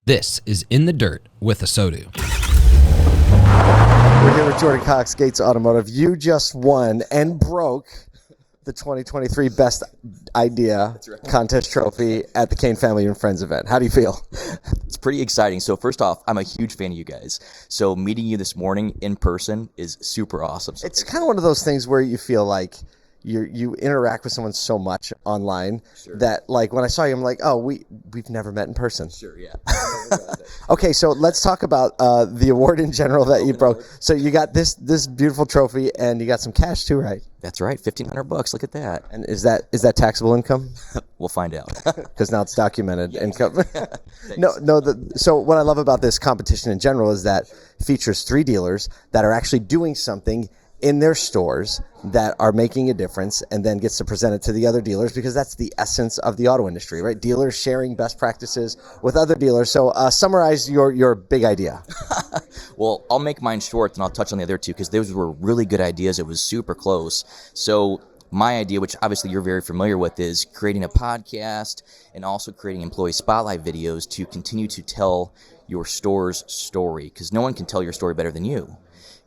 This is In the Dirt with ASOTU. We're here with Jordan Cox, Gates Automotive. You just won and broke the 2023 Best Idea Contest Trophy at the Kane Family and Friends event. How do you feel? It's pretty exciting. So first off, I'm a huge fan of you guys. So meeting you this morning in person is super awesome. So It's kind of one of those things where you feel like you interact with someone so much online that, like, when I saw you, I'm like, oh, we've never met in person. Sure, yeah. Okay, so let's talk about the award in general that you broke. So you got this beautiful trophy, and you got some cash too, right? That's right, $1,500. Look at that. And is that taxable income? We'll find out. Because now it's documented income. So what I love about this competition in general is that it features 3 dealers that are actually doing something in their stores that are making a difference, and then gets to present it to the other dealers, because that's the essence of the auto industry, right? Dealers sharing best practices with other dealers. So summarize your big idea. Well, I'll make mine short, and I'll touch on the other two, because those were really good ideas. It was super close. So my idea, which obviously you're very familiar with, is creating a podcast and also creating employee spotlight videos to continue to tell your store's story, because no one can tell your story better than you.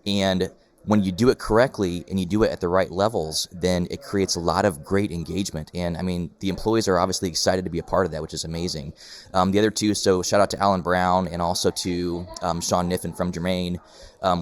And when you do it correctly and you do it at the right levels, then it creates a lot of great engagement. And I mean, the employees are obviously excited to be a part of that, which is amazing. The other two, so shout out to Alan Brown and also to Sean Niffen from Germain.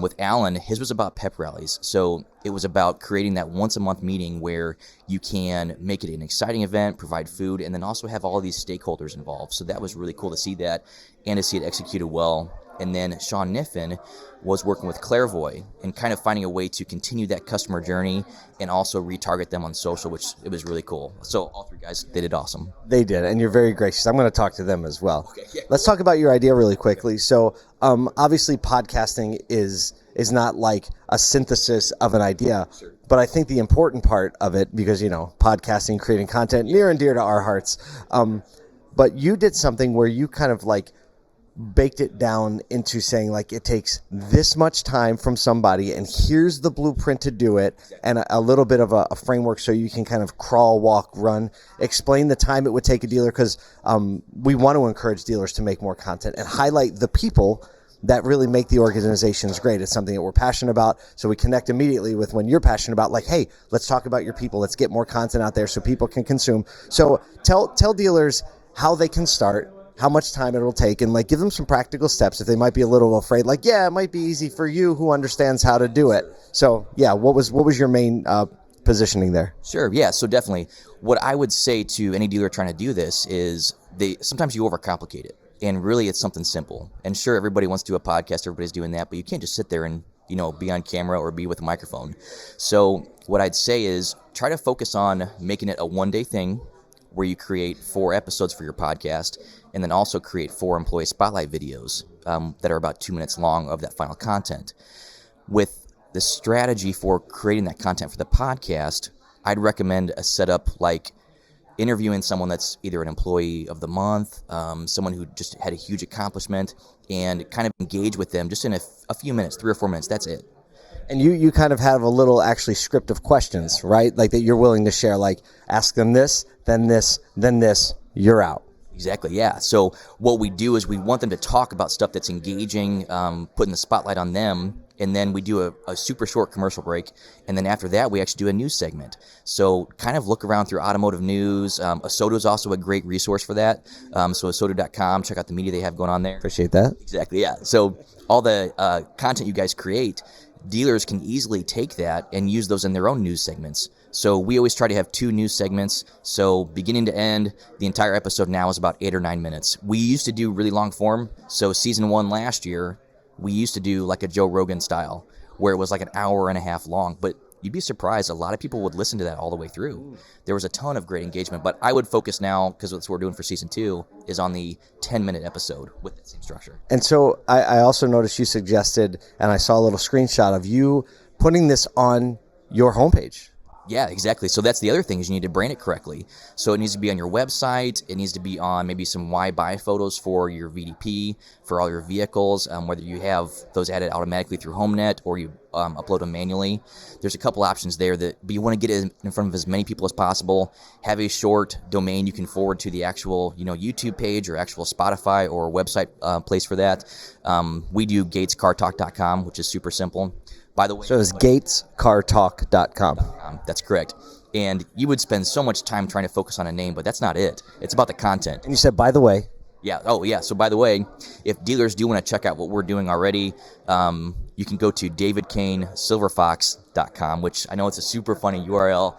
With Alan, his was about pep rallies. So it was about creating that once a month meeting where you can make it an exciting event, provide food, and then also have all of these stakeholders involved. So that was really cool to see that and to see it executed well. And then Sean Niffen was working with Clairvoy and kind of finding a way to continue that customer journey and also retarget them on social, which it was really cool. So all 3 guys, they did awesome. They did, and you're very gracious. I'm going to talk to them as well. Okay, yeah. Let's talk about your idea really quickly. So obviously podcasting is not like a synthesis of an idea, but I think the important part of it, because, you know, podcasting, creating content, near and dear to our hearts, but you did something where you kind of like baked it down into saying, like, it takes this much time from somebody, and here's the blueprint to do it, and a little bit of a framework so you can kind of crawl, walk, run, explain the time it would take a dealer, because we want to encourage dealers to make more content and highlight the people that really make the organizations great. It's something that we're passionate about, so we connect immediately with when you're passionate about, like, hey, let's talk about your people, let's get more content out there so people can consume. So tell dealers how they can start, how much time it'll take, and like give them some practical steps if they might be a little afraid. Like, yeah, it might be easy for you who understands how to do it. So yeah, what was your main positioning there? Sure, yeah, so definitely. What I would say to any dealer trying to do this is sometimes you overcomplicate it, and really it's something simple. And sure, everybody wants to do a podcast, everybody's doing that, but you can't just sit there and, you know, be on camera or be with a microphone. So what I'd say is try to focus on making it a one-day thing where you create 4 episodes for your podcast, and then also create 4 employee spotlight videos that are about 2 minutes long of that final content. With the strategy for creating that content for the podcast, I'd recommend a setup like interviewing someone that's either an employee of the month, someone who just had a huge accomplishment, and kind of engage with them just in a few minutes, 3 or 4 minutes, that's it. And you kind of have a little actually script of questions, right? Like that you're willing to share, like ask them this, then this, then this, you're out. Exactly, yeah. So what we do is we want them to talk about stuff that's engaging, putting the spotlight on them, and then we do a super short commercial break, and then after that we actually do a news segment. So kind of look around through automotive news. ASOTU is also a great resource for that. So ASOTU.com, check out the media they have going on there. Appreciate that. Exactly, yeah. So all the content you guys create, dealers can easily take that and use those in their own news segments. So we always try to have 2 news segments. So beginning to end, the entire episode now is about 8 or 9 minutes. We used to do really long form. So season 1 last year, we used to do like a Joe Rogan style, where it was like an hour and a half long. But you'd be surprised, a lot of people would listen to that all the way through. There was a ton of great engagement. But I would focus now, because that's what we're doing for season 2, is on the 10-minute episode with that same structure. And so I also noticed you suggested, and I saw a little screenshot of you putting this on your homepage. Yeah, exactly. So that's the other thing is you need to brand it correctly. So it needs to be on your website. It needs to be on maybe some why buy photos for your VDP, for all your vehicles, whether you have those added automatically through HomeNet or you upload them manually. There's a couple options there but you want to get it in front of as many people as possible. Have a short domain you can forward to the actual, YouTube page or actual Spotify or website place for that. We do GatesCarTalk.com, which is super simple. By the way, So it's GatesCarTalk.com. That's correct. And you would spend so much time trying to focus on a name, but that's not it. It's about the content. And you said, by the way, Yeah. Oh, yeah. So, by the way, if dealers do want to check out what we're doing already, you can go to davidkanesilverfox.com, which I know it's a super funny URL,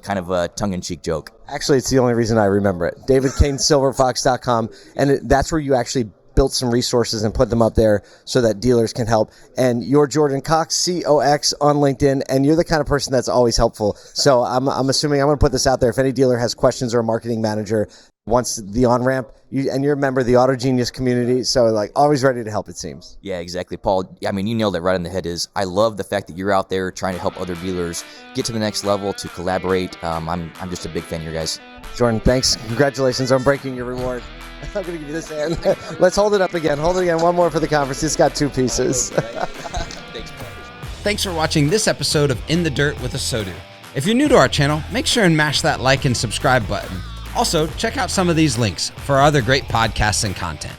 kind of a tongue-in-cheek joke. actually, it's the only reason I remember it. davidkanesilverfox.com. And that's where you actually built some resources and put them up there so that dealers can help. And you're Jordan Cox, COX on LinkedIn, and you're the kind of person that's always helpful. So I'm assuming I'm going to put this out there. If any dealer has questions or a marketing manager wants the on-ramp, and you're a member of the Auto Genius community, so like always ready to help, it seems. Yeah, exactly. Paul, I mean, you nailed it right on the head. I love the fact that you're out there trying to help other dealers get to the next level, to collaborate. I'm just a big fan of your guys. Jordan, thanks. Congratulations on breaking your reward. I'm going to give you this hand. Let's hold it up again. Hold it again. One more for the conference. It's got 2 pieces. Thanks, Paul. Thanks for watching this episode of In the Dirt with ASOTU. If you're new to our channel, make sure and mash that like and subscribe button. Also, check out some of these links for other great podcasts and content.